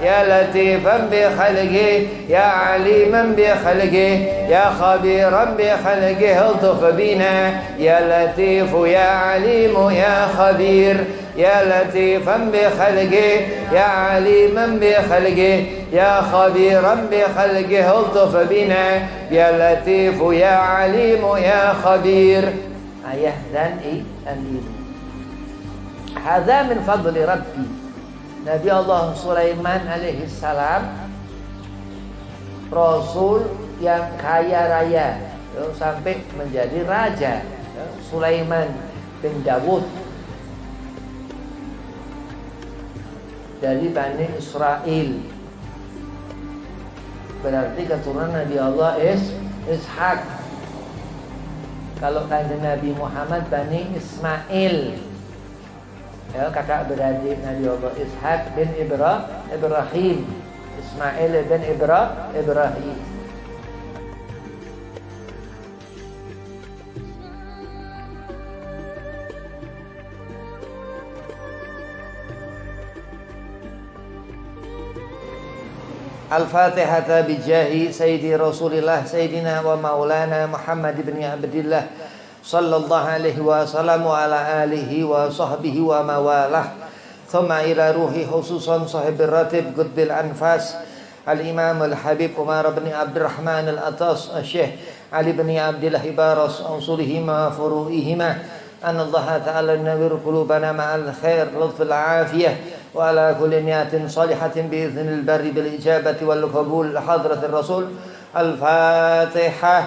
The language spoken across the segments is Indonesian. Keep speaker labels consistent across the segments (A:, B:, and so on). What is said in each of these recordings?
A: يا لطيفا بخلقه يا عليما بخلقه يا خبيرا بخلقه الطف بنا يا لطيف يا عليم يا خبير يا لطيفا بخلقه يا عليما بخلقه يا خبيرا بخلقه الطف بنا يا لطيف يا عليم يا خبير. Ayah dan ibu. Hadza min fadli Rabbi. Nabi Allah Sulaiman alaihi salam Rasul yang kaya raya sampai menjadi raja. Sulaiman bin Dawud dari Bani Israel, berarti keturunan Nabi Allah Ishak. Kalau kanjeng Nabi Muhammad Bani Ismail, ya, kakak beradik Nabi Allah Ishak bin Ibrahim, Ismail bin Ibrahim. Al-Fatihah bijahi Sayyidi Rasulillah Sayyidina wa Maulana Muhammad ibn Abdillah sallallahu alaihi wasallam wa ala alihi wa sahbihi wa mawalah. Thumma ila ruhi khususan sahibir ratib Qutbil Anfas Al-Imam Al-Habib Umar bin Abdurrahman Al-Atas Al-Syekh Ali bin Abdillah Ibaras Ansulihima Furu'ihima An Allah Ta'ala Nawir Qulubana Ma'al Khair Lutful Afiyah وعلى كل نيات صالحة بإذن البر بالإجابة والقبول لحضرة الرسول. الفاتحة.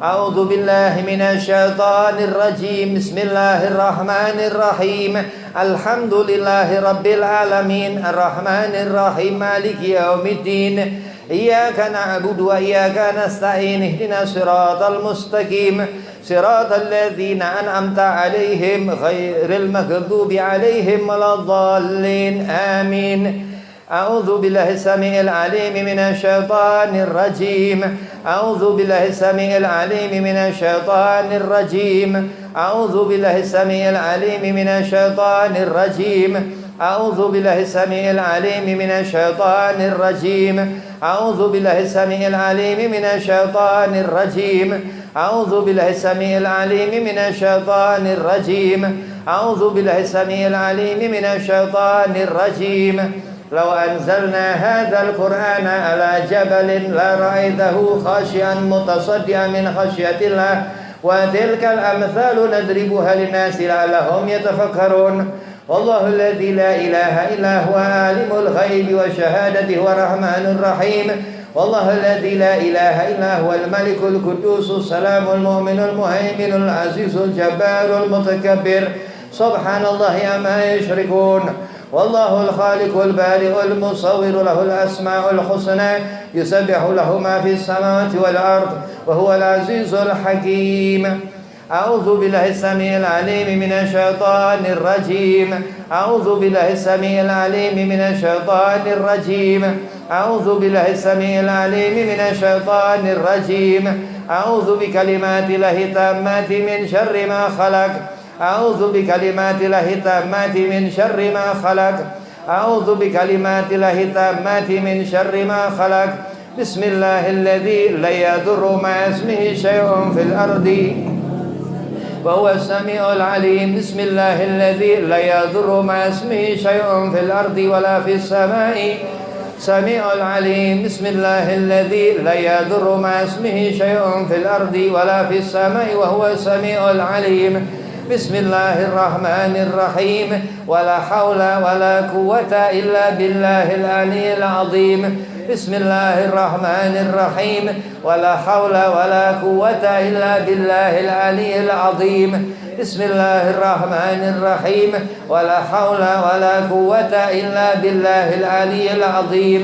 A: أعوذ بالله من الشيطان الرجيم. بسم الله الرحمن الرحيم. الحمد لله رب العالمين الرحمن الرحيم مالك يوم الدين إياك نعبد وإياك نستعين اهدنا الصراط المستقيم صراط الذين أنعمت عليهم غير المغضوب عليهم ولا الضالين آمين. أعوذ بالله السميع العليم من الشيطان الرجيم. أعوذ بالله السميع العليم من الشيطان الرجيم. أعوذ بالله السميع العليم من الشيطان الرجيم. أعوذ بالله السميع العليم من الشيطان الرجيم. أعوذ بالله السميع العليم من الشيطان الرجيم. أعوذ بالله السميع العليم من الشيطان الرجيم. أعوذ بالله السميع العليم من الشيطان الرجيم. لو أنزلنا هذا القرآن على جبل لرأيته خاشعا متصدعا من خشية الله وتلك الأمثال نضربها للناس لعلهم يتفكرون. والله الذي لا إله إلا هو عالم الغيب والشهادة هو الرحمن الرحيم. والله الذي لا إله إلا هو الملك القدوس السلام المؤمن المهيمن العزيز الجبار المتكبر سبحان الله عما يشركون. والله الخالق البارئ المصور له الأسماء الحسنى يسبح له ما في السماوات والأرض وهو العزيز الحكيم. أعوذ بالله السميع العليم من الشيطان الرجيم. أعوذ بالله السميع العليم من الشيطان الرجيم. أعوذ بالله السميع العليم من الشيطان الرجيم. أعوذ بكلمات الله التامات من شر ما خلق. أعوذ بكلمات الله التامات من شر ما خلق. أعوذ بكلمات الله التامات من شر ما خلق. بسم الله الذي لا يضر مع اسمه شيء في الأرض وهو السميع العليم. بسم الله الذي لا يضر مع اسمه شيء في الأرض ولا في السماء سميع العليم. بسم الله الذي لا يضر مع اسمه شيء في الأرض ولا في السماء وهو السميع العليم. بسم الله الرحمن الرحيم. ولا حول ولا قوة إلا بالله العلي العظيم. بسم الله الرحمن الرحيم. ولا حول ولا قوة إلا بالله العلي العظيم. بسم الله الرحمن الرحيم. ولا حول ولا قوة إلا بالله العلي العظيم.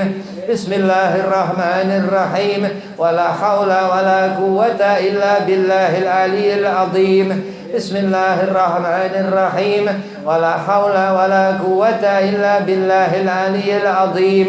A: بسم الله الرحمن الرحيم. ولا حول ولا قوة إلا بالله العلي العظيم. بسم الله الرحمن الرحيم. ولا حول ولا قوة إلا بالله العلي العظيم.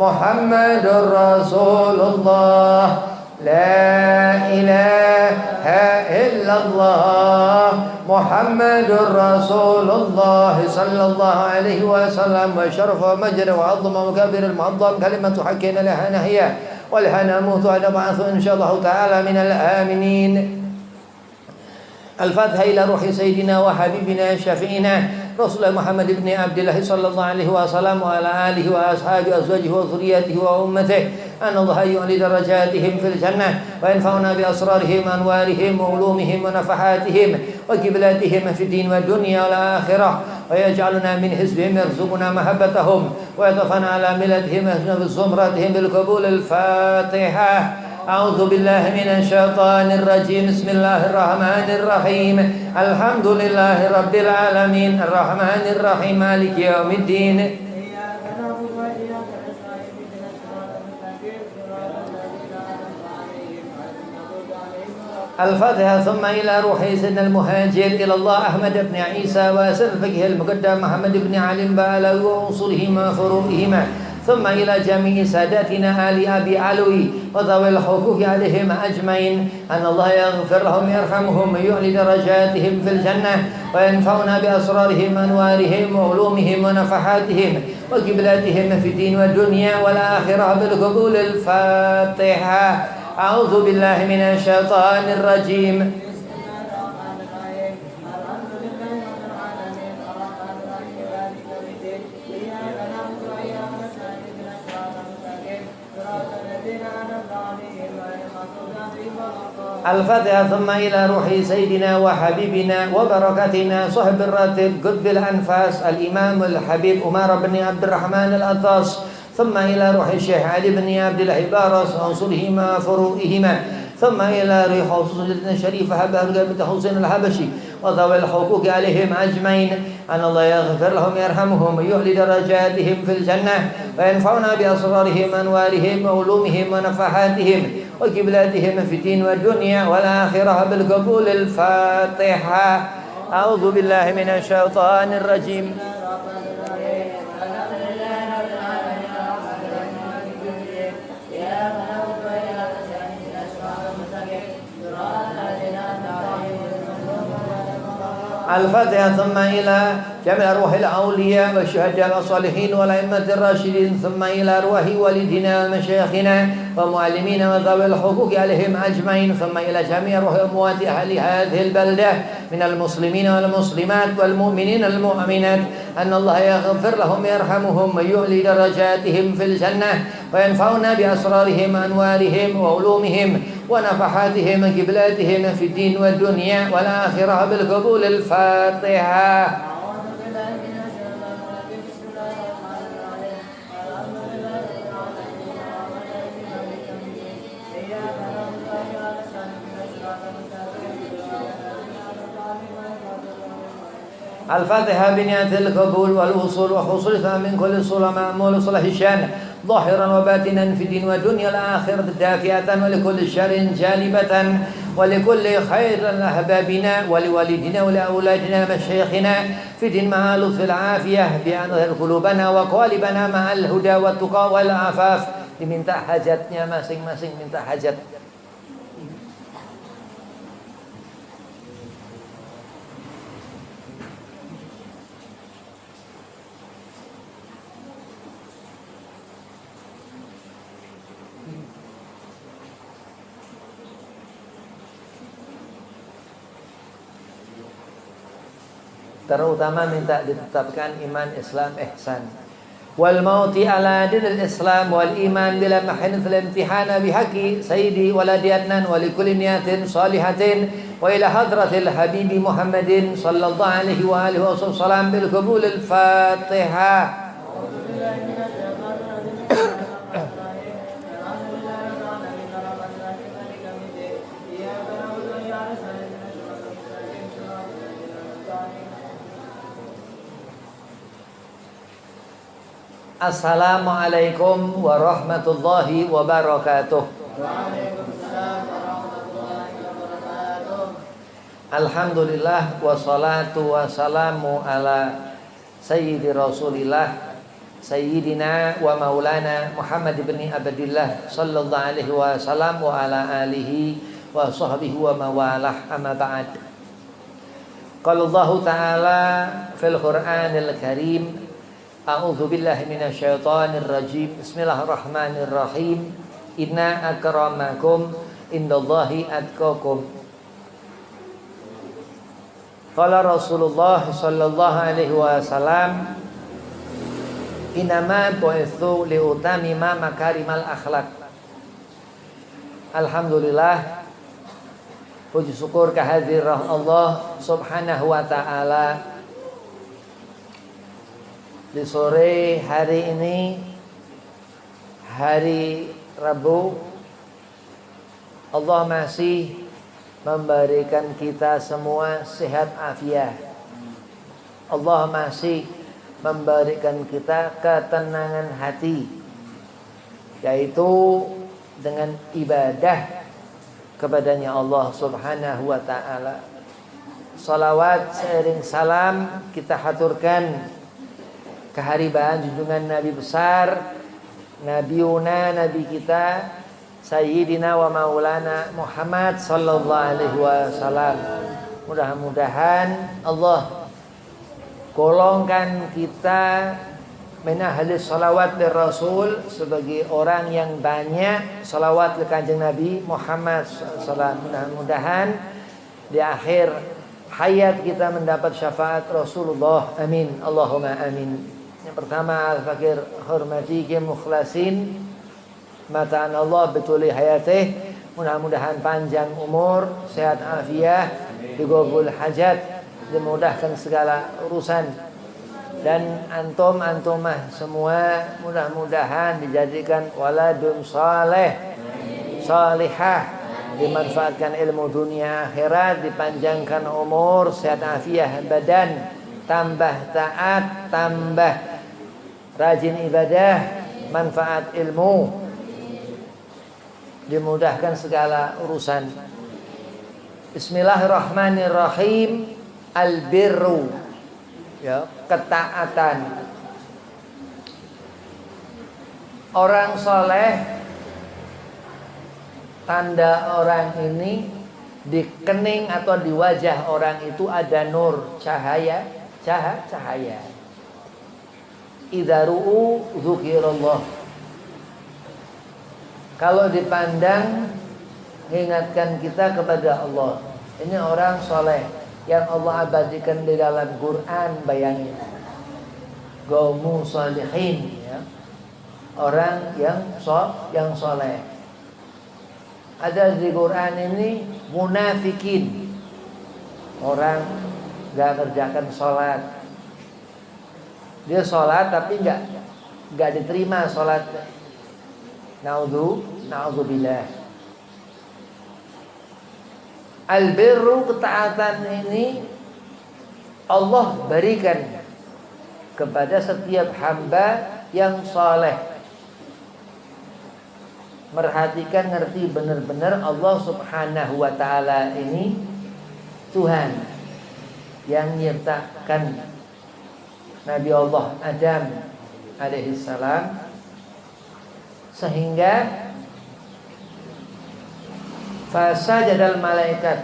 A: Muhammadur Rasulullah. La ilaha illallah Muhammadur Rasulullah sallallahu alaihi wasallam wa syarafa majra wa azma wa kabir al-mu'azzam kalimatu haqqina laha nahya wa laha namutu ala ba'athu insyaallah ta'ala min al-aminin. Al-Fatihah ila ruhi sayyidina wa habibina syafi'ina Rasulullah Muhammad ibn Abdullah sallallahu alaihi wasallam wa ala alihi wa ashabihi azwajihi wa dhurriyyatihi wa ummatihi an Allah yu'li darajatihim fil jannah wa yanfa'una bi asrarihim anwarihim wa ulumihim wa nafahatihim wa qiblatihim fi din wa dunya wal akhirah wa yaj'aluna min hizbihim yarzuquna mahabbatahum wa yatafana ala millatihim wa zumratihim bil qabul al-Fatihah. أعوذ بالله من الشيطان الرجيم بسم الله الرحمن الرحيم الحمد لله رب العالمين الرحمن الرحيم مالك يوم الدين الفاتحة ثم إلى روح سيدنا المهاجر إلى الله أحمد بن عيسى وأسد الفقه المقدم محمد بن علي البالوي وأصولهما وفروعهما ثم إلى جميع ساداتنا آل أبي علوي وذوي الحقوق عليهم أجمعين أن الله يغفر لهم يرحمهم ويعلي درجاتهم في الجنة وينفعنا بأسرارهم أنوارهم وعلومهم ونفحاتهم وقبلاتهم في الدين والدنيا والآخرة بالقبول. الفاتحة. أعوذ بالله من الشيطان الرجيم الفاتحة ثم إلى روح سيدنا وحبيبنا وبركاتنا صاحب الراتب قطب الأنفاس الإمام الحبيب عمر بن عبد الرحمن الأطاس ثم إلى روح الشيخ علي بن عبد الله بارس وأنصرهما وفروعهما ثم إلى روح سيدنا الشريف هبه بن حسين الحبشي وذوي الحقوق عليهم أجمعين أن الله يغفر لهم يرحمهم ويعلي درجاتهم في الجنة وينفعنا بأسرارهم أنوارهم وعلومهم ونفحاتهم وقبلاتهم في الدين والدنيا والآخرة بالقبول. الفاتحة. أعوذ بالله من الشيطان الرجيم الفاتحة ثم إلى جميع أرواح الأولياء والشهداء والصالحين والأئمة الراشدين ثم إلى أرواح والدنا ومشايخنا ومعلمين وذوي الحقوق عليهم أجمعين ثم إلى جميع أرواح أموات أهل هذه البلدة من المسلمين والمسلمات والمؤمنين والمؤمنات أن الله يغفر لهم يرحمهم ويعلي درجاتهم في الجنة وينفعنا بأسرارهم أنوارهم وعلومهم ونفحاتهم وقبلاتهم في الدين والدنيا والآخرة بالقبول. الفاتحة. الفاتحة بنية القبول والوصول وحصولها من كل صلة مأمول صلح الشان ظاهرا وباطنا في الدين والدنيا الآخرة دافئة ولكل شر جالبة ولكل خير لأحبابنا ولوالدنا ولأولادنا مشايخنا في الدين مع لطف العافية بأن قلوبنا وقالبنا مع الهدى والتقى والعفاف. Diminta hajatnya masing-masing, minta hajat. Terutama minta ditetapkan iman, Islam, ihsan. Wal mauti ala dinil Islam wal iman bila mahinat al-imtihana bihaqi sayyidi waladi adnan wa likulli niyatin salihatin wa ila hadratil habibi Muhammadin sallallahu alaihi wa alihi wasallam bil qabul. Al-Fatihah. Assalamualaikum warahmatullahi wabarakatuh. Alhamdulillah wassalatu wassalamu ala sayyidi Rasulillah Sayyidina wa maulana Muhammad ibn Abdillah sallallahu alaihi wasallam wa ala alihi wa sahbihi wa mawalah, amma ba'd. Qala Allah Ta'ala fil Qur'anil Karim, a'udzu billahi minasyaitonir rajim. Bismillahirrahmanirrahim. Inna akramakum indallahi atqakum. Qala Rasulullah sallallahu alaihi wasallam, inama bu'itsu liutamima makarimal akhlak. Alhamdulillah, puji syukur kehadiran Allah subhanahu wa ta'ala. Di sore hari ini, hari Rabu, Allah masih memberikan kita semua sehat afiat. Allah masih memberikan kita ketenangan hati, yaitu dengan ibadah kepadanya Allah subhanahu wa ta'ala. Salawat seiring salam kita haturkan keharibaan junjungan Nabi besar, Nabi kita Sayyidina wa maulana Muhammad sallallahu alaihi wasallam. Mudah-mudahan Allah golongkan kita min ahli salawat li Rasul, sebagai orang yang banyak salawat ke kanjeng Nabi Muhammad sallallahu. Mudah-mudahan di akhir hayat kita mendapat syafaat Rasulullah. Amin, Allahumma amin. Yang pertama, al-fakir hormati ke mukhlasin mataan Allah betuli hayatih. Mudah-mudahan panjang umur, sehat afiat, digobul hajat, dimudahkan segala urusan. Dan antumah semua mudah-mudahan dijadikan waladun saleh, salihah, dimanfaatkan ilmu dunia akhirat, dipanjangkan umur, sehat afiat badan, tambah taat, tambah rajin ibadah, manfaat ilmu, dimudahkan segala urusan. Bismillahirrahmanirrahim. Albirru, ya, ketaatan. Orang soleh, tanda orang ini di kening atau di wajah orang itu ada nur, cahaya. Idza ru'u dzukirallah. Kalau dipandang, mengingatkan kita kepada Allah. Ini orang soleh yang Allah abadikan di dalam Quran. Bayangin, qaumu sholihin, ya, orang yang soleh. Ada di Quran ini munafikin, orang gak kerjakan sholat. Dia sholat tapi gak diterima sholat. Na'udzubillah. Albirru, ketaatan ini Allah berikan kepada setiap hamba yang saleh. Merhatikan, ngerti benar-benar Allah subhanahu wa ta'ala ini Tuhan yang menciptakan Nabi Allah Adam alaihi salam, sehingga fasajadal malaikat,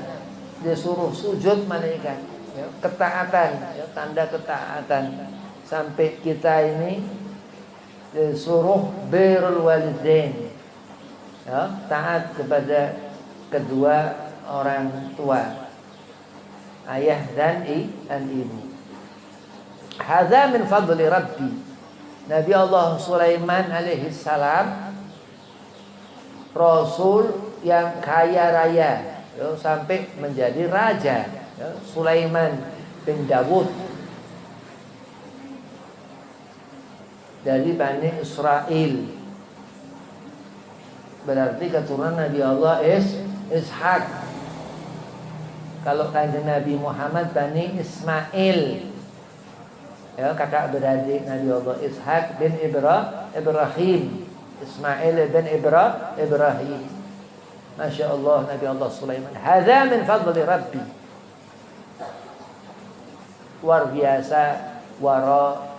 A: disuruh sujud malaikat, ya, ketaatan, ya, tanda ketaatan. Sampai kita ini disuruh birrul walidain, ya, taat kepada kedua orang tua, ayah dan ibu. Hadza min fadli Rabbi. Nabi Allah Sulaiman alaihi salam, Rasul yang kaya raya, ya, sampai menjadi raja, ya, Sulaiman bin Dawud dari Bani Israel. Berarti keturunan Nabi Allah Ishak. Kalau kanjeng Nabi Muhammad Bani Ismail, ya, kakak beradik Nabi Allah Ishak bin Ibrahim, Ismail bin Ibrahim. Masya Allah, Nabi Allah Sulaiman. Hadza min fadli Rabbi. Luar biasa, wara,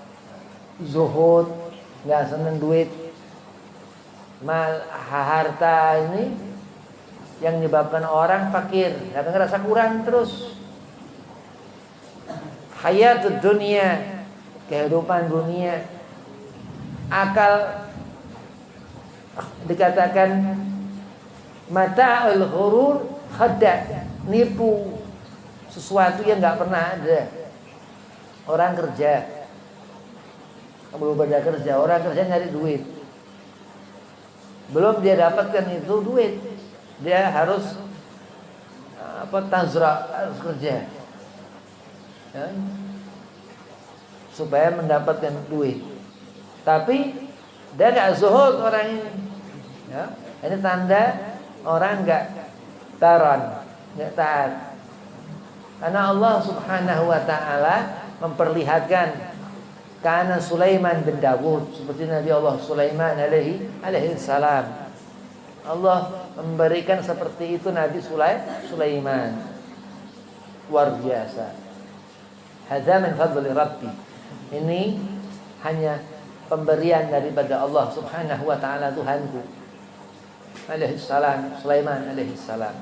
A: zuhud, nggak seneng duit. Harta ini yang menyebabkan orang fakir, karena ngerasa kurang terus. Hayatud dunia, kehidupan dunia. Akal dikatakan mata'ul ghurur, khada', nipu, sesuatu yang nggak pernah ada. Orang kerja, belum ada kerja, orang kerja nyari duit. Belum dia dapatkan itu duit, dia harus tazra, harus kerja, ya, supaya mendapatkan duit. Tapi dia nggak zuhud orang ini, ya. Ini tanda orang nggak taran, nggak taat. Karena Allah Subhanahu Wa Taala memperlihatkan karena Sulaiman bin Dawud, seperti Nabi Allah Sulaiman alaihi salam. Allah memberikan seperti itu Nabi Sulaiman. Luar biasa. Hadza min fadli Rabbi. Ini hanya pemberian daripada Allah Subhanahu wa taala Tuhanku. Alaihi salam, Sulaiman alaihi salam.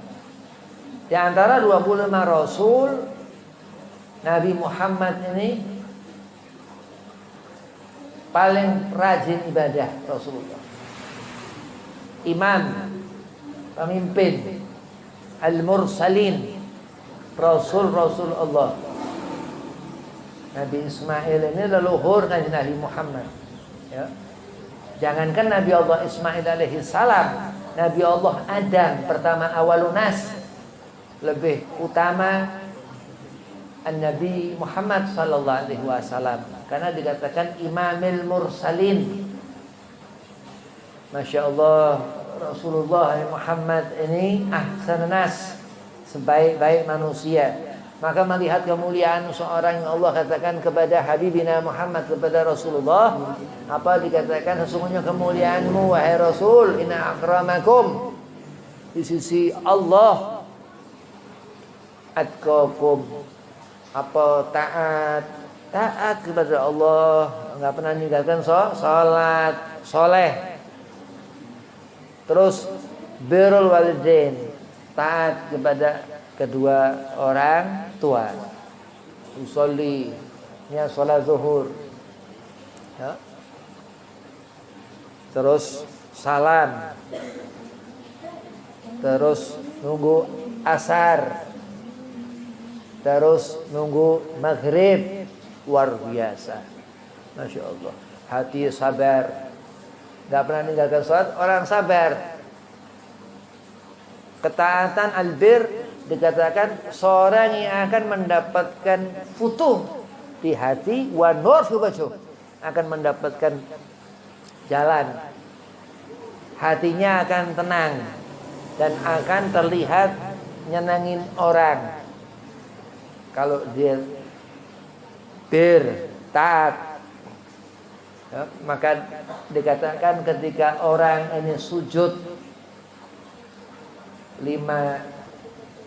A: Di antara 25 rasul, Nabi Muhammad ini paling rajin ibadah Rasulullah. Imam, pemimpin, al-mursalin, Rasul Allah. Nabi Ismail ini leluhur Nabi Muhammad, ya. Jangankan Nabi Allah Ismail alaihi salam, Nabi Allah Adam pertama awalunas lebih utama Nabi Muhammad sallallahu alaihi wasallam, karena dikatakan imamil mursalin. Masya Allah, Rasulullah Muhammad ini ahsan nas, sebaik-baik manusia. Maka melihat kemuliaan seorang yang Allah katakan kepada Habibina Muhammad, kepada Rasulullah, apa dikatakan? Sesungguhnya kemuliaanmu wahai Rasul, inna akramakum di sisi Allah atqakum. Apa taat kepada Allah, nggak pernah meninggalkan salat, soleh. Terus birrul walidain, taat kepada kedua orang tua. Usolli, ya salat zuhur, ya. Terus salam, terus nunggu asar, terus nunggu maghrib. Luar biasa, Masya Allah. Hati sabar, gak pernah meninggalkan sholat, orang sabar. Ketaatan albir dikatakan seorang yang akan mendapatkan futuh di hati, wa nur fi wajh, akan mendapatkan jalan, hatinya akan tenang dan akan terlihat nyenangin orang. Kalau dia taat, ya, maka dikatakan ketika orang ini sujud 5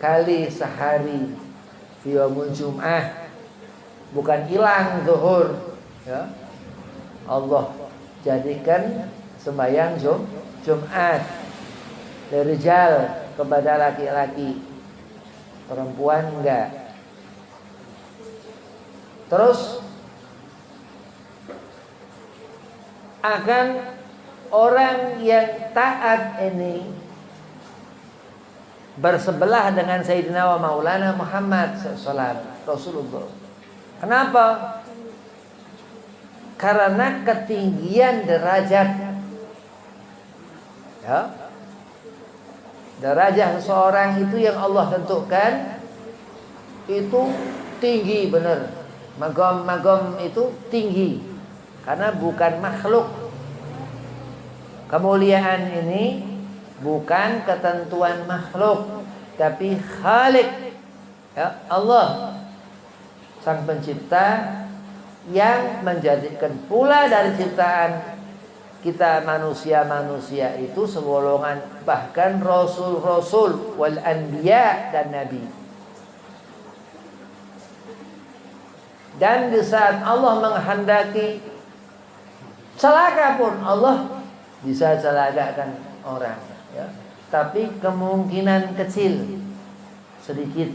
A: kali sehari di yaumul jum'ah, bukan hilang zuhur, ya, Allah jadikan sembahyang Jumat dari rijal kepada laki-laki, perempuan enggak. Terus akan orang yang taat ini bersebelah dengan Sayyidina wa Maulana Muhammad SAW, Rasulullah. Kenapa? Karena ketinggian derajat, ya, derajat seseorang itu yang Allah tentukan itu tinggi benar. Magam itu tinggi karena bukan makhluk. Kemuliaan ini bukan ketentuan makhluk, tapi Khalik, ya, Allah Sang Pencipta yang menjadikan pula dari ciptaan kita manusia itu segolongan, bahkan rasul-rasul wal anbiya dan nabi. Dan di saat Allah menghendaki celaka pun Allah bisa celakakan orang, ya. Tapi kemungkinan kecil, sedikit,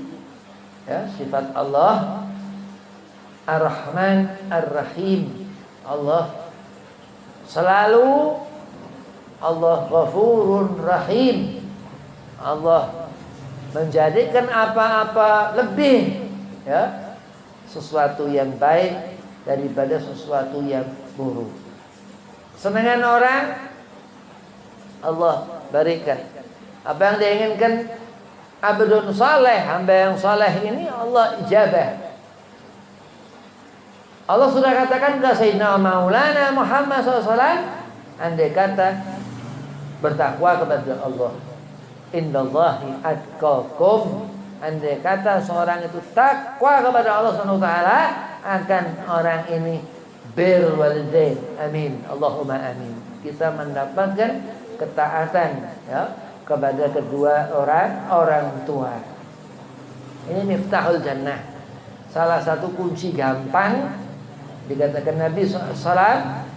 A: ya. Sifat Allah Ar-Rahman Ar-Rahim. Allah selalu, Allah Ghafurun Rahim. Allah menjadikan apa-apa lebih, ya, sesuatu yang baik daripada sesuatu yang buruk. Senangan orang Allah berikan. Apa yang diinginkan abdun saleh, hamba yang saleh ini Allah ijabah. Allah sudah katakan ke Sayyidina Maulana Muhammad SAW, andai kata bertakwa kepada Allah, innallahi atqakum, andai kata seorang itu takwa kepada Allah SWT, akan orang ini birrul walidain. Amin, Allahumma amin. Kita mendapatkan ketaatan, ya, kepada kedua orang tua. Ini miftahul jannah, salah satu kunci gampang. Dikatakan Nabi SAW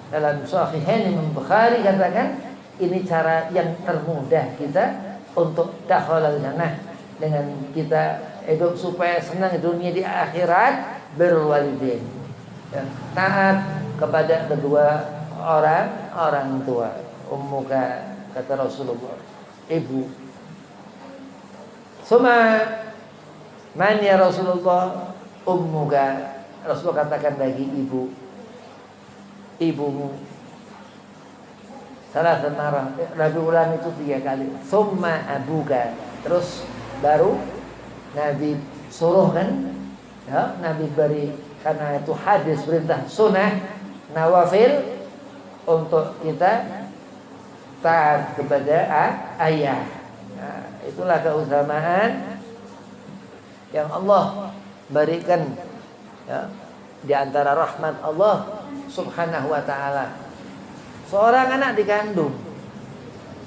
A: dalam Sahihain Imam Bukhari, katakan ini cara yang termudah kita untuk dakhalal jannah, dengan kita hidup supaya senang di dunia di akhirat, berwalidain, ya, taat kepada kedua orang tua. Ummuka, kata Rasulullah, ibu. Suma man ya Rasulullah, ummuka. Rasulullah katakan lagi ibu, ibumu. Salah marah. Nabi ulang itu 3 kali. Summa abuka. Terus baru Nabi suruh, kan, ya, Nabi beri, karena itu hadis perintah sunnah nawafil untuk kita taat kepada ayah. Nah, itulah keutamaan yang Allah berikan, ya, di antara rahmat Allah Subhanahu wa ta'ala. Seorang anak dikandung,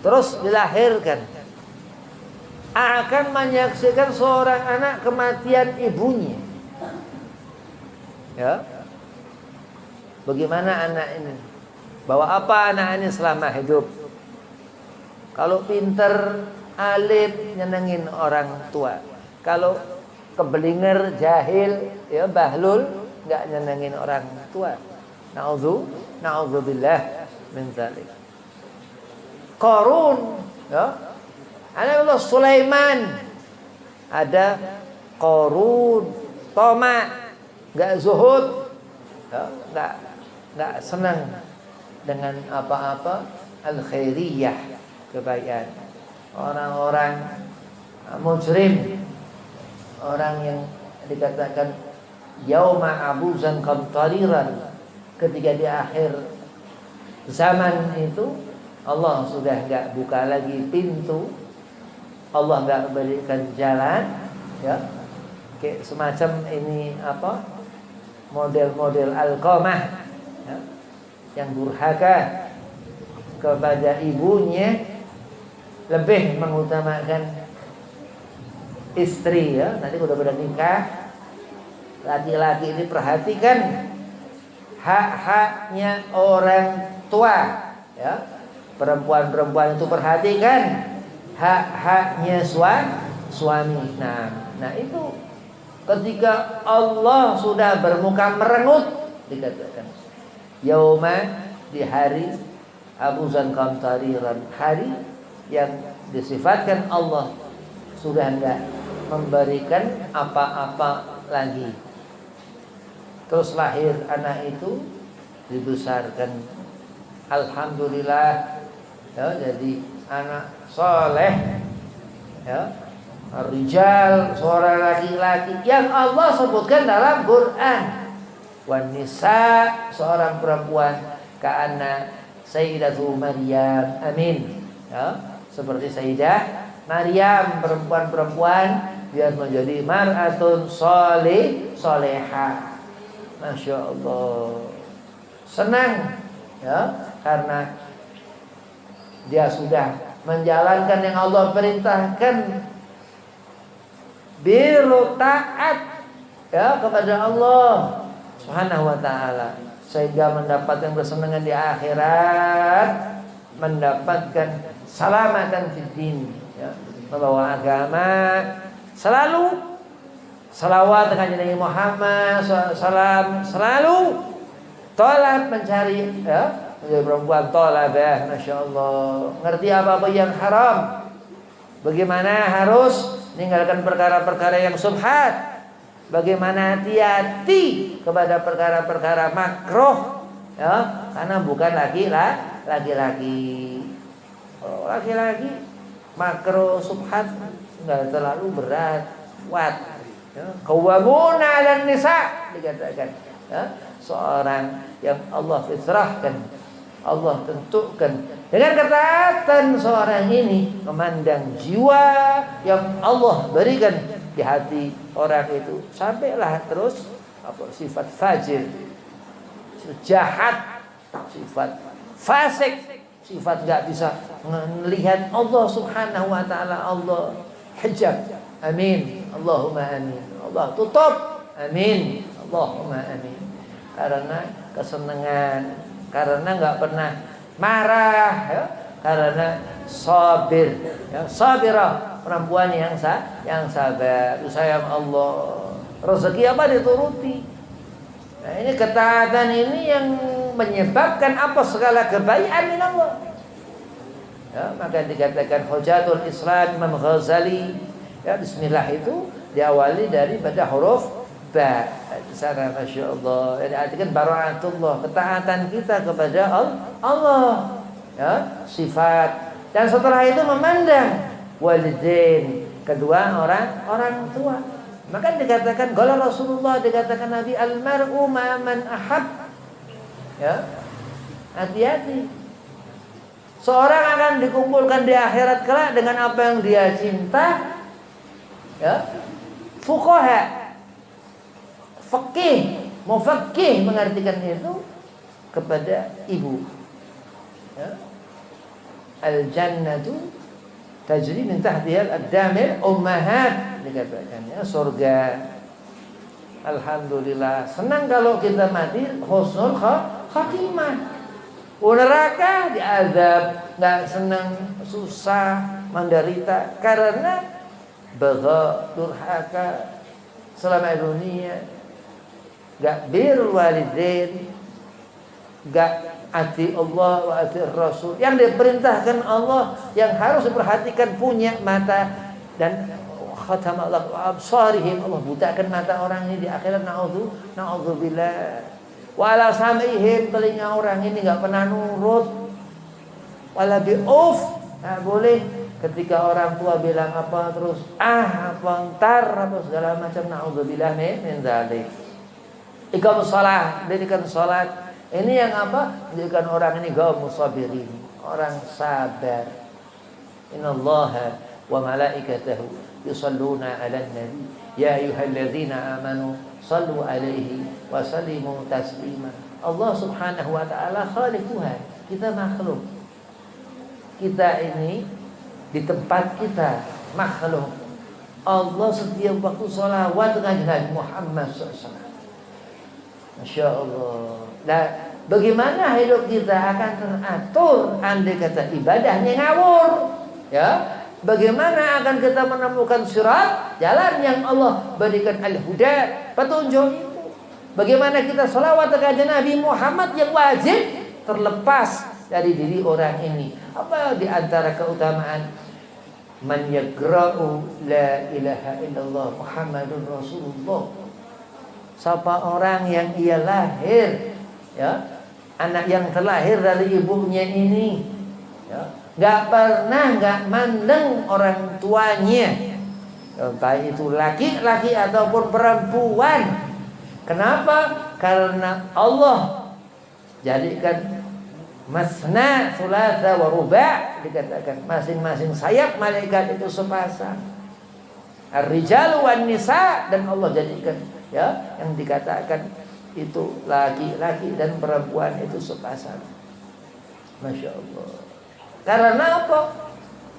A: terus dilahirkan, akan menyaksikan seorang anak kematian ibunya, ya. Bagaimana anak ini? Bawa apa anak ini selama hidup? Kalau pinter, alim, nyenengin orang tua. Kalau kebelinger, jahil, ya, bahlul, nggak nyenengin orang tua. Na'udzubillah min dzalik. Qarun, ya, anak Allah Sulaiman. Ada Qarun, toma, nggak zuhud, ya, nggak senang dengan apa-apa al-khairiyah, kebaikan. Orang-orang mujrim, orang yang dikatakan yauma abuzan qamtariran, ketika di akhir zaman itu Allah sudah enggak buka lagi pintu, Allah enggak berikan jalan, ya. Kayak semacam ini apa? Model-model Alqamah, ya, yang durhaka kepada ibunya, lebih mengutamakan istri, ya. Nanti udah nikah, laki-laki ini perhatikan hak-haknya orang tua, ya. Perempuan-perempuan itu perhatikan hak-haknya suami. Nah itu ketika Allah sudah bermuka merengut, dikatakan yauma, di hari abuzan qamtariran, hari yang disifatkan Allah sudah enggak memberikan apa-apa lagi. Terus lahir anak itu, dibesarkan, alhamdulillah, ya, jadi anak soleh, ya, rijal, seorang laki-laki yang Allah sebutkan dalam Quran. Wan nisa, seorang perempuan, ka'anna Sayyidatu Maryam, amin, ya, seperti Sayyidah Maryam, perempuan-perempuan biar menjadi mar'atun solehah. Masya Allah, senang, ya, karena dia sudah menjalankan yang Allah perintahkan, biru taat, ya, kepada Allah Subhanahu wa ta'ala. sehingga mendapatkan kesenangan di akhirat, mendapatkan salamatan fid din, ya, membawa agama, selalu salawat dengan Nabi Muhammad SAW, selalu tolak mencari, ya, menjadi perempuan tolabah, masya Allah, ngerti apa-apa yang haram, bagaimana harus meninggalkan perkara-perkara yang subhat, bagaimana hati-hati kepada perkara-perkara makruh, ya, karena bukan laki-laki. Oh, laki-laki makruh subhat enggak terlalu berat, kuat. Ya, qawwamuna 'alan nisa dikatakan, ya, seorang yang Allah fitrahkan, Allah tentukan dengan ketaatan seorang ini memandang jiwa yang Allah berikan di hati orang itu, sampailah terus apa sifat fajir, jahat, sifat fasik, sifat enggak bisa melihat Allah Subhanahu wa taala. Allah hijab, amin, Allahumma amin. Allah tutup, amin, Allahumma amin. Karena kesenangan, karena enggak pernah marah, ya, karena sabir, ya, sabirah, perempuan yang sabar, sayang Allah, rezeki apa dituruti. Nah, ini ketaatan ini yang menyebabkan apa segala kebaikan min Allah. Ya, maka dikatakan Hujatul Islam Imam Ghazali, ya, bismillah itu diawali daripada huruf ba. Di sana masya Allah. Jadi artikan bara'atullah, ketaatan kita kepada Allah, ya, sifat. Dan setelah itu memandang walidain, kedua orang tua. Maka dikatakan qala Rasulullah, dikatakan Nabi, almar'u ma man ahab. Ya. Hati-hati. Seorang akan dikumpulkan di akhirat kelak dengan apa yang dia cinta. Ya. Fuqaha, faqih, mufaqqih mengartikan itu kepada ibu. Ya. Al-jannatu tajri min tahtiha al-aqdamil ummahat, dikatakan, ya, surga. Alhamdulillah, senang kalau kita mati husnul khatimah. Neraka diazab, enggak senang, susah, menderita karena bagha, durhaka selama dunia, enggak birrul walidain, enggak ati Allah wa ati Rasul. Yang diperintahkan Allah, yang harus diperhatikan, punya mata dan khatama Allah absarihim, Allah butakan mata orang ini di akhirat, naudzubillah. Wala samihim, telinga orang ini enggak pernah nurut. Wala bi'uf, nah, boleh ketika orang tua bilang apa terus apa ntar apa segala macam, naudzubillah min dzalik. Iqamus shalah, dirikan salat. Ini yang apa? Menjadikan orang ini gaum musabirin, orang sabar. Innallaha wa malaikatahu yusalluna 'alan nabi ya ayyuhalladzina amanu sallu 'alaihi wa sallimu taslima. Allah Subhanahu wa taala khaliq Tuhan, kita makhluk. Kita ini di tempat kita makhluk. Allah setiap waktu sholawat dengan Nabi Muhammad SAW. Masya Allah. Nah, bagaimana hidup kita akan teratur andai kata ibadahnya ngawur, ya? Bagaimana akan kita menemukan surat jalan yang Allah berikan al-huda, petunjuk itu? Bagaimana kita sholawat kepada Nabi Muhammad yang wajib terlepas dari diri orang ini? Apa di antara keutamaan man yagra'u la ilaha illallah Muhammadun Rasulullah? Siapa orang yang ia lahir, ya, anak yang terlahir dari ibunya ini, ya, nggak mandang orang tuanya, entah itu laki-laki ataupun perempuan. Kenapa? Karena Allah jadikan masna, thulatha, wa ruba', dikatakan masing-masing sayap malaikat itu sepasang. Ar-rijalu wan nisa, dan Allah jadikan, ya, yang dikatakan itu laki-laki dan perempuan itu sepasang. Masya Allah. Karena apa?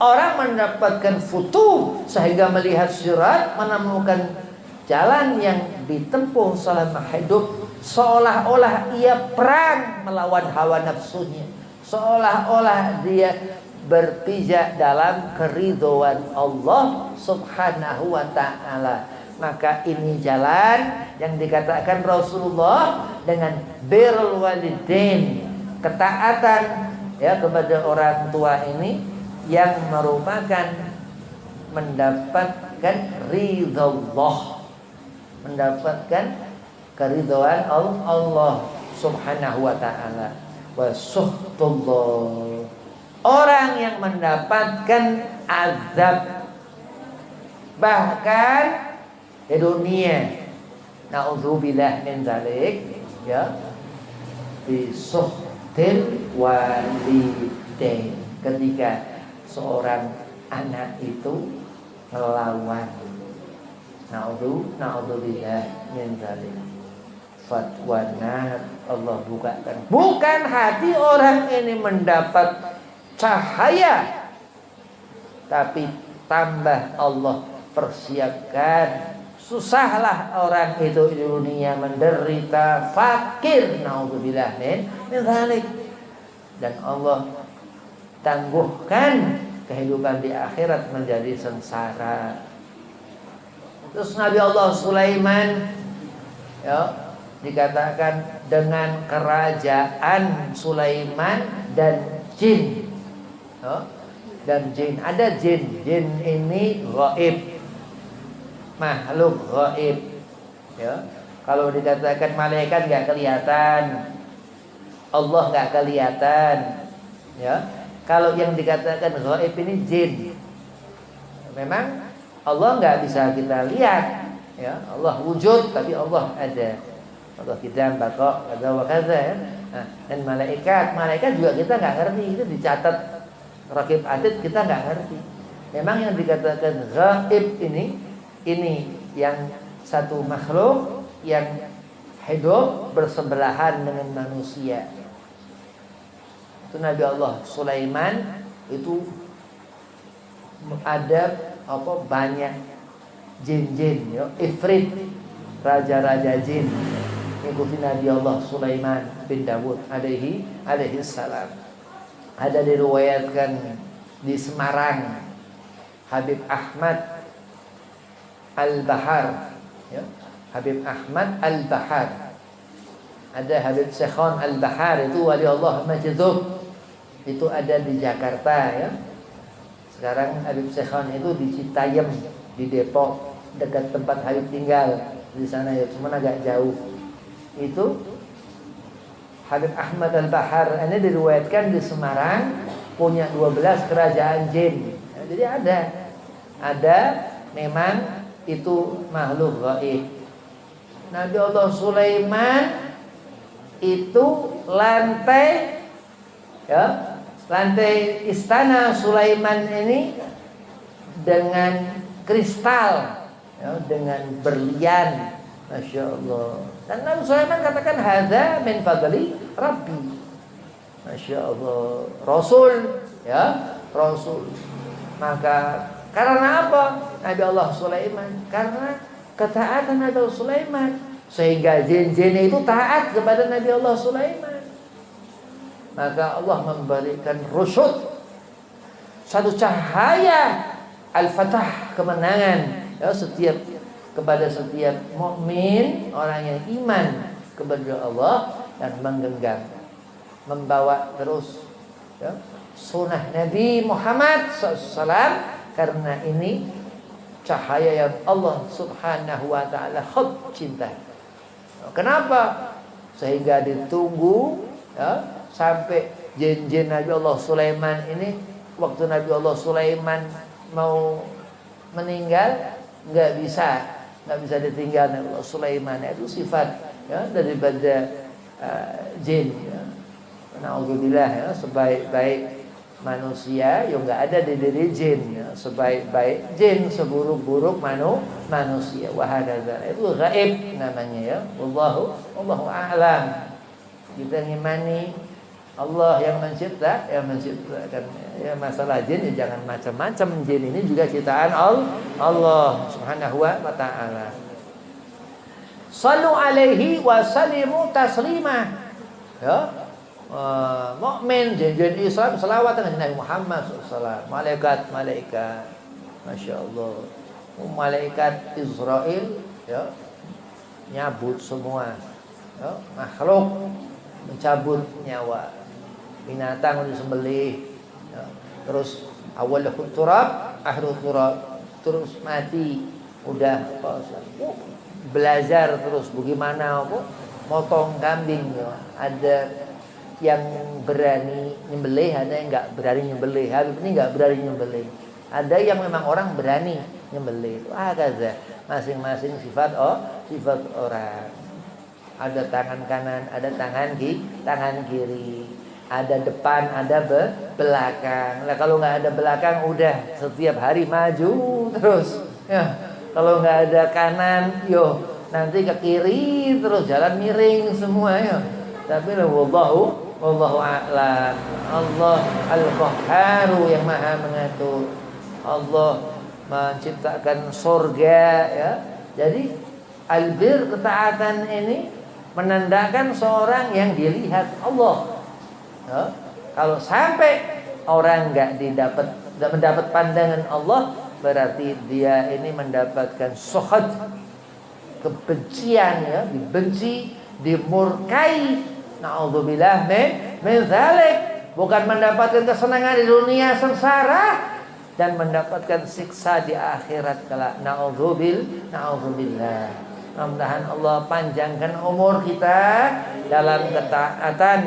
A: Orang mendapatkan futuh sehingga melihat sirat, menemukan jalan yang ditempuh selama hidup seolah-olah ia perang melawan hawa nafsunya, seolah-olah dia berpijak dalam keridhaan Allah Subhanahu wa ta'ala. Maka ini jalan yang dikatakan Rasulullah dengan birrul walidain, ketaatan ya kepada orang tua ini yang merupakan mendapatkan ridha Allah, mendapatkan keridhaan Allah Subhanahu wa ta'ala. Wa suhtullah, orang yang mendapatkan azab bahkan di dunia, naudzubillah min dzalik, ya, fi suhtil walidain, ketika seorang anak itu melawan, naudzubillah min dzalik, fatwana Allah bukakan, bukan hati orang ini mendapat cahaya, tapi tambah Allah persiapkan, susahlah orang itu di dunia menderita fakir, naudzubillah min dzalik, dan Allah tangguhkan kehidupan di akhirat menjadi sengsara. Terus Nabi Allah Sulaiman, ya, dikatakan dengan kerajaan Sulaiman dan jin, ya, dan jin, ada jin ini gaib, makhluk gaib, ya. Kalau dikatakan malaikat nggak kelihatan, Allah nggak kelihatan, ya. Kalau yang dikatakan gaib ini jin, memang Allah nggak bisa kita lihat, ya. Allah wujud tapi Allah ada. Allah kita bakok ada wakaza, ya. Nah, dan malaikat juga kita nggak ngerti, itu dicatat rakib atid, kita nggak ngerti. Memang yang dikatakan gaib ini yang satu makhluk yang hidup bersebelahan dengan manusia. Itu Nabi Allah Sulaiman itu ada banyak jin-jin, ya, ifrit, raja-raja jin mengikuti Nabi Allah Sulaiman bin Dawud alaihi salam. Ada diriwayatkan di Semarang, Habib Ahmad Al-Bahar, ya, Habib Ahmad Al-Bahar. Ada Habib Sekhon Al-Bahar, itu wali Allah Majdzub, itu ada di Jakarta, ya. Sekarang Habib Sekhon itu di Citayam, di Depok, dekat tempat Habib tinggal di sana, ya, cuma agak jauh. Itu Habib Ahmad Al-Bahar ini diriwayatkan di Semarang punya 12 kerajaan jin. Ya, jadi ada memang itu makhluk gaib. Nabi Allah Sulaiman itu lantai istana Sulaiman ini dengan kristal, ya, dengan berlian, masya Allah. Dan Nabi Sulaiman katakan hadza min fadli Rabbi, masya Allah. Rasul, ya, Rasul. Maka karena apa Nabi Allah Sulaiman? Karena ketaatan Nabi Allah Sulaiman, sehingga jin-jin itu taat kepada Nabi Allah Sulaiman. Maka Allah memberikan rusyud, satu cahaya al-fatah, kemenangan, ya, kepada setiap mukmin, orang yang iman kepada Allah dan menggenggam, membawa terus, ya, sunnah Nabi Muhammad SAW, karena ini cahaya yang Allah Subhanahu wa ta'ala cinta. Kenapa? Sehingga ditunggu, ya, sampai jin-jin Nabi Allah Sulaiman ini, waktu Nabi Allah Sulaiman mau meninggal, nggak bisa ditinggal Nabi Allah Sulaiman. Itu sifat, ya, daripada jin, ya. Na'udzubillah, ya, sebaik-baik manusia yang nggak ada di diri jin, ya. Sebaik-baik jin, seburuk-buruk manusia. Wahakadza, itu gaib namanya, ya. Wallahu a'lam. Kita ngimani Allah yang menciptakan, ya, masalah jin, ya, jangan macam-macam. Jin ini juga ciptaan Allah Subhanahu wa ta'ala. Sallu alaihi wa sallimu taslima. Ya. Mukmin janjian Islam selawat dengan Nabi Muhammad SAW. Malaikat, Masya Allah. Malaikat Israel ya nyabut semua ya, makhluk mencabut nyawa binatang disembelih ya. Terus awal turab akhir turab, terus mati udah belajar terus bagaimana motong kambing ya. Ada yang berani nyembelih, ada yang nggak berani nyembelih. Habib ini nggak berani nyembelih. Ada yang memang orang berani nyembelih. Kaza masing-masing sifat orang. Ada tangan kanan, ada tangan kiri. Ada depan, ada belakang. Nah, kalau nggak ada belakang udah setiap hari maju terus. Ya. Kalau nggak ada kanan, nanti ke kiri terus jalan miring semua ya. Tapi wallahu a'lam. Allah Al-Qahharu yang Maha mengatur. Allah menciptakan surga ya. Jadi albir ketaatan ini menandakan seorang yang dilihat Allah. Ya. Kalau sampai orang nggak mendapat pandangan Allah, berarti dia ini mendapatkan sukhad, kebencian ya, dibenci, dimurkai. Na'udzubillah min dzalik. Bukan mendapatkan kesenangan di dunia sengsara dan mendapatkan siksa di akhirat kelak. Na'udzubillah. Mudah-mudahan Allah panjangkan umur kita dalam ketaatan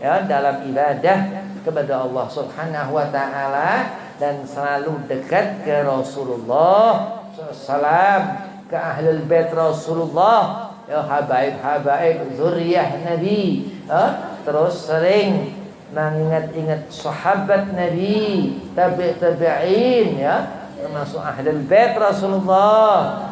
A: ya, dalam ibadah kepada Allah Subhanahu wa taala dan selalu dekat ke Rasulullah sallallahu ke ahlul bait Rasulullah ya, habaib zuriyah Nabi ya, terus sering mengingat-ingat sahabat Nabi, tabi'in ya, termasuk ahlul bait Rasulullah.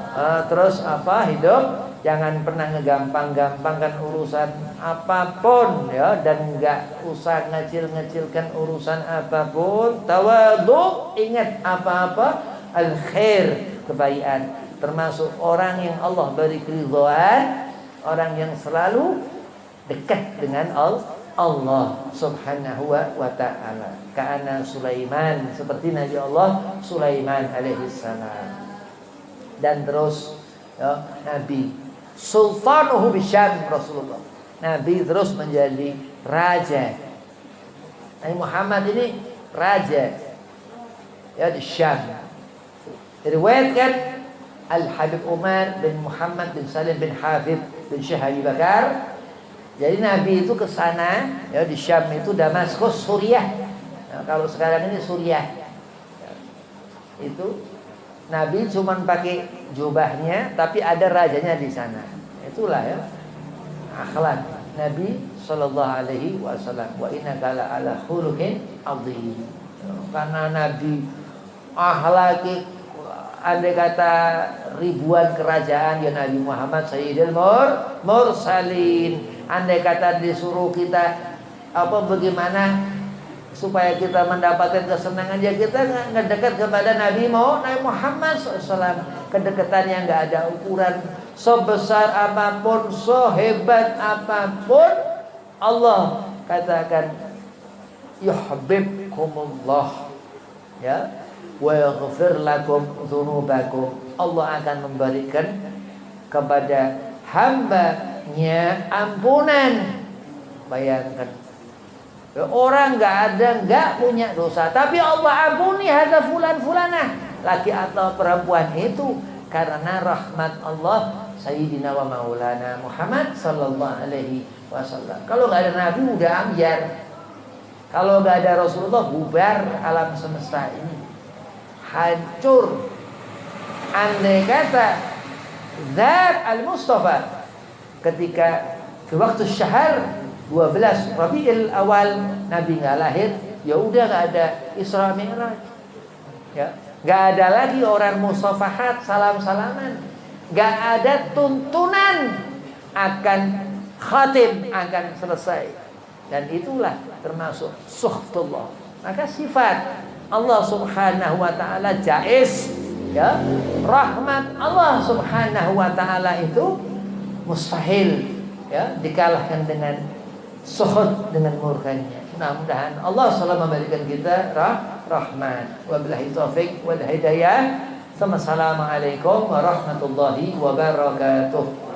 A: Terus hidup jangan pernah ngegampang-gampangkan urusan apapun ya, dan enggak usah ngecil-ngecilkan urusan apapun. Tawadhu, ingat apa-apa al-khair, kebaikan. Termasuk orang yang Allah beri keridhaan, orang yang selalu dekat dengan Allah Subhanahu wa ta'ala. Ka'ana Sulaiman, seperti Nabi Allah Sulaiman alaihi salam. Dan terus ya, Nabi sultanuhu bisyam Rasulullah. Nabi terus menjadi raja. Nabi Muhammad ini raja ya di Syam. Diriwayatkan Al-Habib Umar bin Muhammad bin Salim bin Hafid bin Syekh Abi Bakar. Jadi Nabi itu ke sana ya, di Syam itu Damaskus, Suriah. Nah, kalau sekarang ini Suriah. Ya, itu Nabi cuma pakai jubahnya, tapi ada rajanya di sana. Itulah ya akhlak Nabi sallallahu alaihi wasallam. Wa innaka ala khuluqin adzim. Karena Nabi akhlaki, andai kata ribuan kerajaan ya Nabi Muhammad Sayyidul Mursalin. Andai kata disuruh kita bagaimana supaya kita mendapatkan kesenangan, ya kita ngedekat kepada Nabi Muhammad SAW. Kedekatan yang nggak ada ukuran, sebesar apapun, sehebat apapun. Allah katakan yuhibbukumullah ya wa yaghfir lakum dzunubakum. Allah akan memberikan kepada hambanya ampunan. Bayangkan, orang nggak punya dosa, tapi Allah ampuni hadza fulanah, laki atau perempuan itu, karena rahmat Allah Sayyidina wa Maulana Muhammad sallallahu alaihi wasallam. Kalau nggak ada Nabi udah ambyar. Kalau nggak ada Rasulullah bubar alam semesta ini, hancur. Andai kata Zat al-Mustafa ketika di waktu syahr 12 Rabiul Awal Nabi nggak lahir, ya udah nggak ada Isra Mi'raj, ya nggak ada lagi orang musafahat salam-salaman, nggak ada tuntunan akan khatim, akan selesai. Dan itulah termasuk suhtullah. Maka sifat Allah Subhanahu wa taala jaiz ya, rahmat Allah Subhanahu wa taala itu mustahil ya dikalahkan dengan suhud, dengan murkanya. Mudah-mudahan Allah selalu memberikan kita rahmat. Wabillahi taufik wal hidayah. Assalamualaikum warahmatullahi wabarakatuh.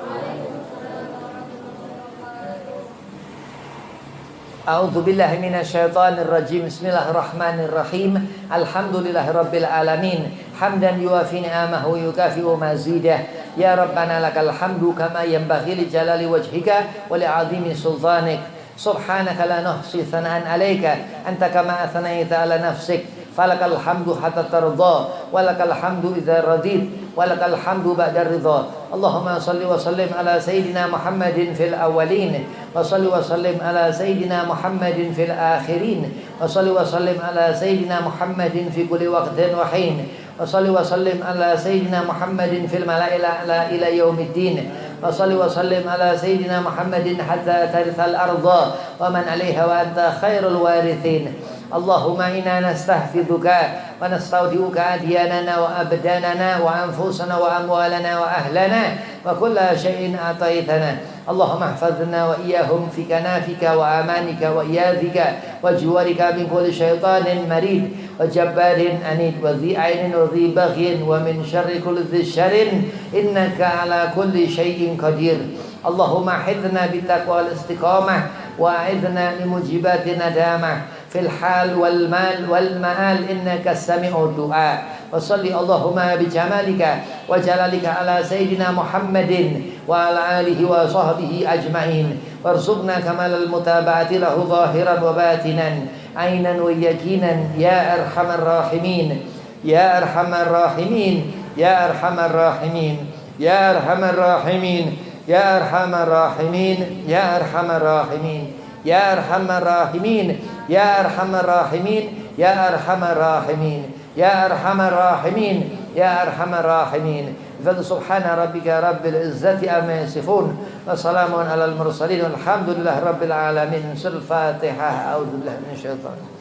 A: A'udzu billahi minasyaitonir rajim. Bismillahirrahmanirrahim. Alhamdulillahirabbil alamin. Hamdan yuwafi ni'amahu yukafi'u mazidah. Ya Rabbana lakal hamdu kama yanbaghi li jalali wajhika wa li 'azimi sultanik. Subhanaka la nuhsi thana'an 'alaika anta kama athnaita 'ala nafsik. Falakal hamdu hatta tarda wa lakal hamdu idza radit wa lakal hamdu ba'da ridha. Allahumma shalli wa sallim ala sayidina Muhammadin fil awwalin wa shalli wa sallim ala sayidina Muhammadin fil akhirin wa shalli wa sallim ala sayidina Muhammadin fi kulli waqtin wa hin wa shalli wa sallim ala sayidina Muhammadin fil mala'il a'la ila yaumiddin wa shalli wa sallim ala sayidina Muhammadin hatta tarithal arda wa man 'alaiha wa anta khairul warithin. Allahumma inna nastahfiduka wa nastaudiuka adyanana wa abdanana wa anfusana wa amwalana wa ahlana wa kulla syai'in ataitana. Allahumma ihfazna wa iyyahum fi kanafika wa amanika wa iyadhika wa jiwarika min kulli syaitanin marid wa jabbarin anid wa dhi ainin wa dhi baghin wa min syarri kulli dhi syarrin innaka ala kulli syai'in qadir. Allahumma hidna bitaqwa wal istiqamah wa a'idna li mujibati nadamah fil hal wal mal wal ma'al innaka sami'ud du'a. Wa shalli Allahumma bi jamalika wa jalalika ala sayidina Muhammadin wa ala alihi wa sahbihi ajma'in. Warzuqna kamalal mutaba'ati lahu zahiran wa batinan ainan wa yaqinan ya arhamar rahimin ya arhamar rahimin ya arhamar rahimin ya arhamar rahimin ya arhamar rahimin ya arhamar rahimin ya arhamar rahimin ya arhamar rahimin ya arhamar rahimin ya arhamar rahimin ya arhamar rahimin. Subhana rabbika rabbil izzati amma yasifun wa salamun alal mursalin walhamdulillahi rabbil alamin. Surah Fatihah. A'udzu billahi minasyaitonir rajim.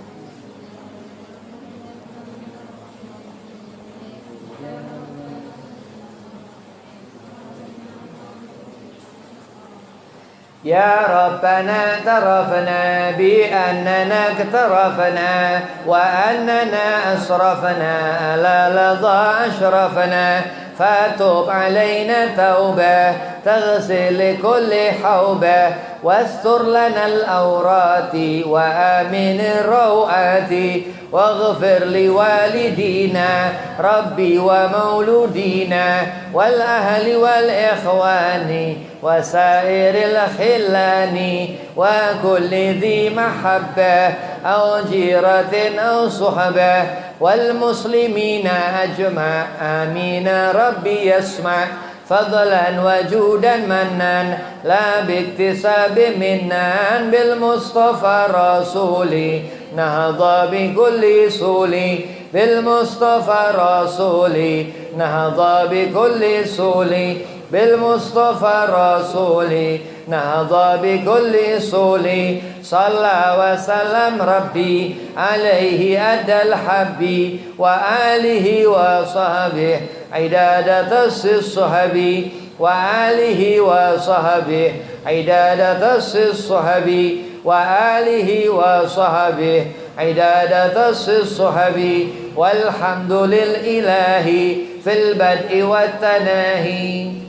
A: يا ربنا اعترفنا بأننا اقترفنا وأننا أسرفنا على لظى أشرفنا فتوب علينا توبة تغسل كل حوبة واستر لنا الأورات وآمن الروعات واغفر لوالدينا ربي ومولودينا والأهل والإخوان وسائر الخلان وكل ذي محبة أو جيرة أو صحبة والمسلمين أجمع آمين ربي يسمع فضلا وجودا منا لا باكتساب منان بالمصطفى رسولي نهضى بكل سولي بالمصطفى رسولي نهضى بكل سولي بالمصطفى رسولي نهضى بكل سولي صلى وسلم ربي عليه أدى الحب وآله وصحبه عداد الصحب وآله وصحبه عداد الصحب وآله وصحبه عداد الصحب والحمد لله في البدء والتناهي.